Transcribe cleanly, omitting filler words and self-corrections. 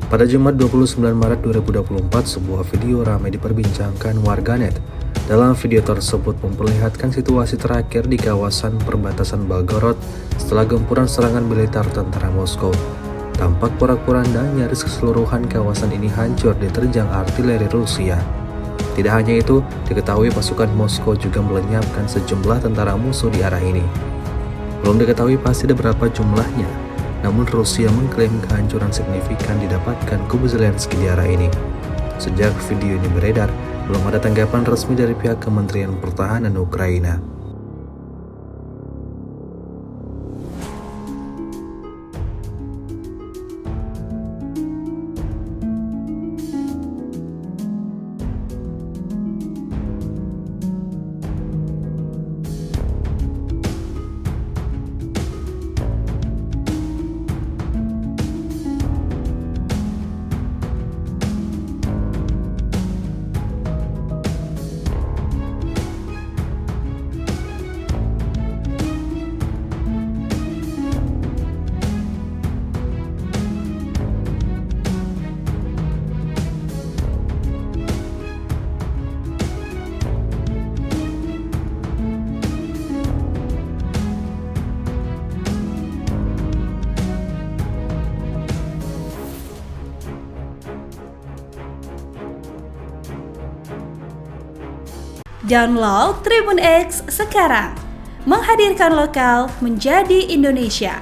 Pada Jumat 29 Maret 2024, sebuah video ramai diperbincangkan warganet. Dalam video tersebut memperlihatkan situasi terakhir di kawasan perbatasan Belgorod setelah gempuran serangan militer tentara Moskow. Tampak porak-poranda nyaris keseluruhan kawasan ini hancur diterjang artileri Rusia. Tidak hanya itu, diketahui pasukan Moskow juga melenyapkan sejumlah tentara musuh di arah ini. Belum diketahui pasti berapa jumlahnya, namun Rusia mengklaim kehancuran signifikan didapatkan kubu Zelensky di arah ini. Sejak video ini beredar, belum ada tanggapan resmi dari pihak Kementerian Pertahanan Ukraina. Download Tribun X sekarang, menghadirkan lokal menjadi Indonesia.